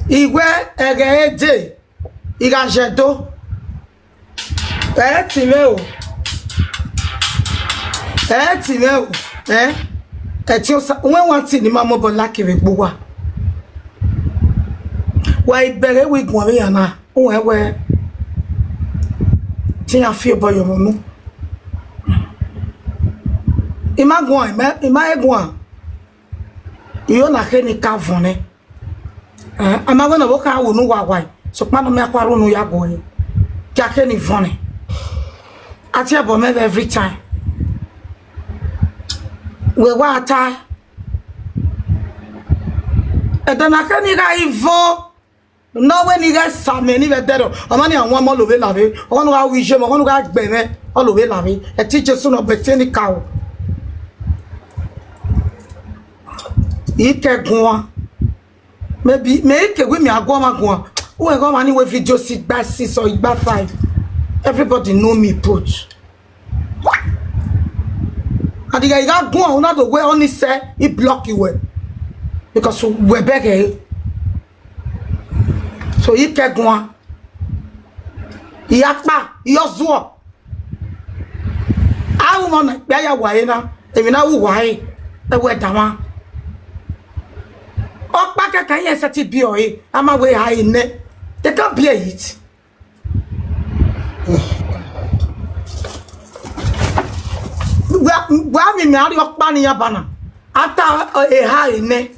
Iwe egeje. Igajedo. Timeo. Timeo. When one thing, the mamma but lucky with Bua. Why better we go away where Tia feel by your mom. Ima going. You're not any cavone. I'm not going to walk out with no why. So, Pano Macaron, no yagoy. Jack any funny. I tell you about every time. We water. And then I can't even. No, when you guys saw me, even dead. I'm only on one more of it. I want to go with you. I want to go baby. All of it. A teacher soon of a cow. Eat a go. Maybe make a women are going. Who are going anyway? Video sit by 6 or by 5. Everybody know me, put. And the guy got go on the way only say he block you way. Because we're begging. So he can go on. He akpa, he ozwo. I want to ya way na. Even now why the way dama. Okpa can you set it be oi? I'm away high in it. They can't be it. Why me marry Okpa ya bana? After a high in it.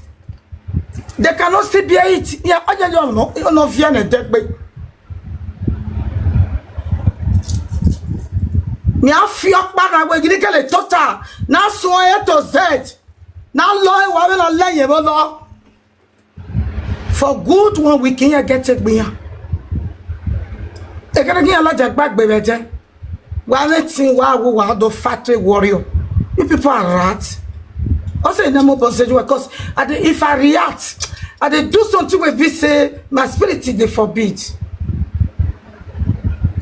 They cannot still be it. Yeah, I don't know. You know, Vienna dead by me. I feel bad. We're going to get a total. Now, so I had to Z. Now, Lord, why will I lay you? For good one, we can't get it. Me, they can get a lot of back, baby. Well, let's see why we are the factory warrior. You people are rats. Also, no more because if I react, I do something with this, say my spirit they forbid.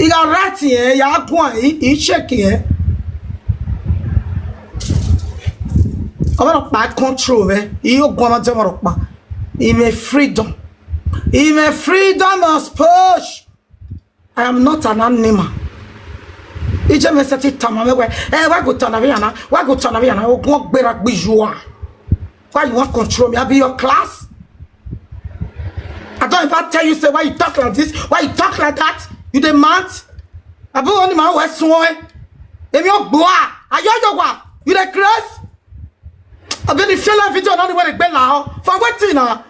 You are right here, you are going, you check here. I want to control, you go to the freedom. Even freedom must push. I am not an animal. It's just a time where why go to Naviana? Why go to Naviana? Walk better be you are. Why you want to control me? I be your class. I don't even tell you say why you talk like this, why you talk like that. You demand. I be only my West one. If you boy, I your one. You the class. I be the fella video not the way they now. For what thing now?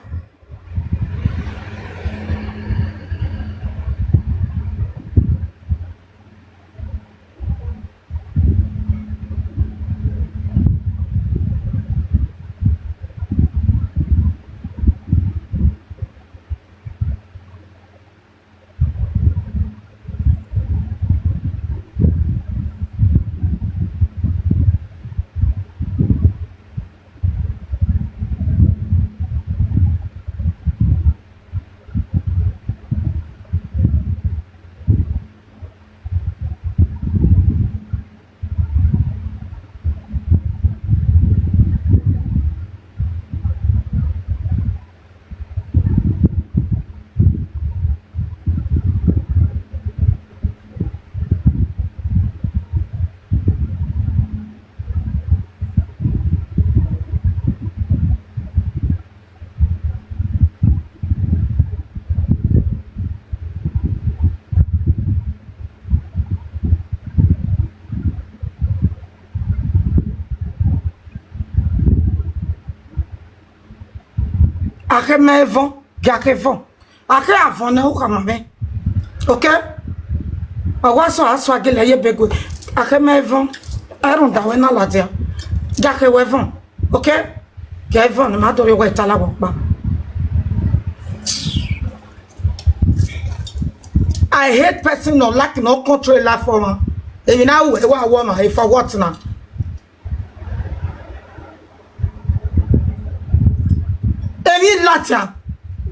Ake me evon, gake evon. Ake avon ne ou kamame. Ok? Awaso aswa gele ye bego. Ake me evon. Erun dawe na ladia. Gake we evon. Ok? Ge evon ma dori we tala wokpa. I hate person no lack no control la forma. Even now we wa woman if I what now. Latin.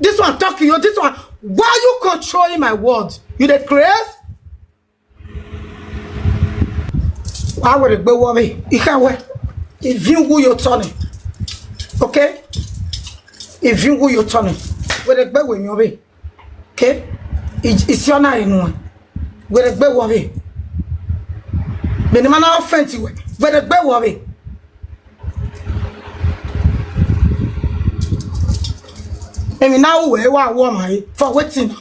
This one talking you, this one. Why are you controlling my words? You the craze? Why would it be worry? You can't wait. If you who you're turning. Okay? If you who you're turning. with a bed when you're away. Okay? It's your night, no one. With a bed away. But the man offensive way. With a bed away. And now we are woman for waiting.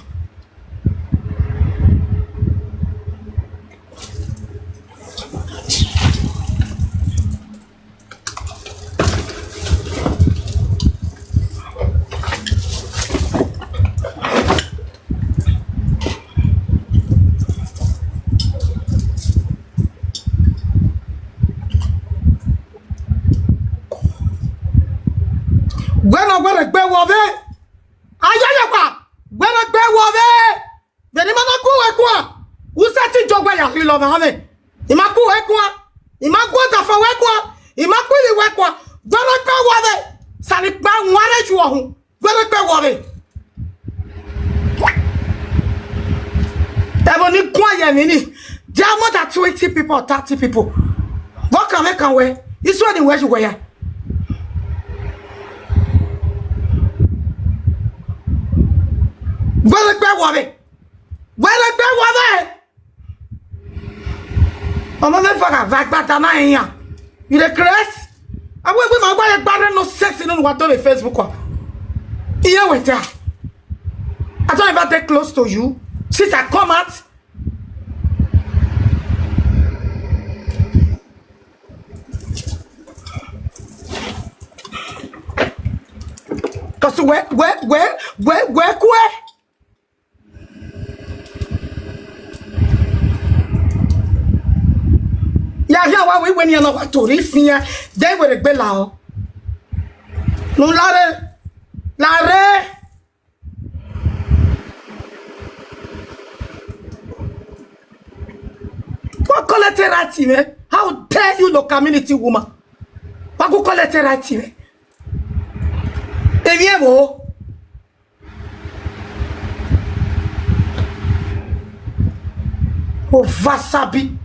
When I want to be with it, when I be with it, then I'm not going to who said to job where you love me? Imaku Equa, Imaku for Equa, Imaku Equa, when I be with it, Sally Brown, what is you on? When I be with it. Every quiet, there are more than 20 people, 30 people. What can I wear? It's what the way you wear. Well, a bad woman. Well, a bad woman. I'm not for a vac, but I'm not here. You the crest? I went with my wife, but no sex in what on the Facebook. Here with her. I don't ever take close to you. Since I come out. Because where? Yeah, why we when you know what to reach here, they were a bellow. No, Lare. What collateral? How dare you, no community woman? What go collateral? Eviemo. Oh, Vasabi.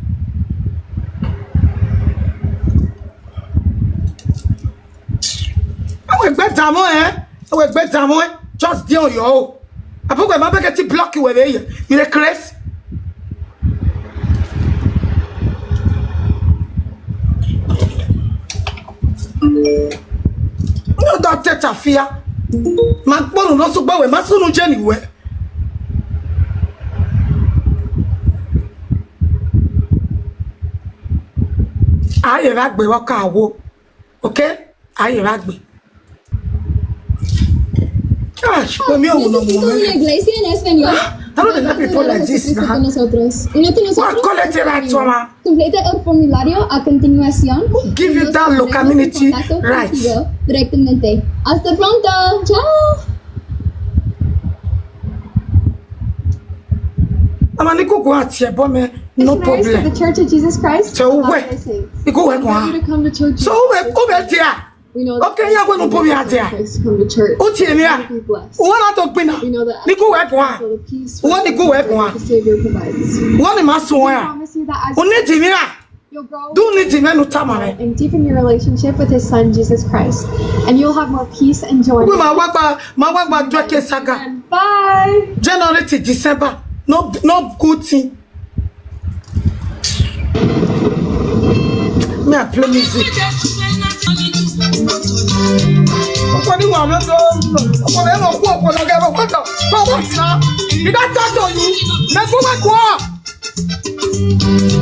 Just deal yo. I put my back at block you away. You the crest. No, Dr. Fear. My bone not so bad. My son, Jenny. I rugby walk. Okay? I rugby. Gosh, necesito una iglesia en español. I don't have people like this now. Con nosotros. Y no tiene completa el formulario a continuación. Give you that local community right. Directamente. Hasta pronto. Chao. No problem. The Church of Jesus Christ. So where? You go where? So where there? Okay, you're going to put me out there. Come to church. What are talking about? We know that. You go where? What you go where? The Savior provides. What am I swear? I promise you that you'll grow and deepen your relationship with His Son Jesus Christ, and you'll have more peace and joy. Bye. January to December, no good thing. Me I play music. What do you want? Did I talk to you? Let's go back.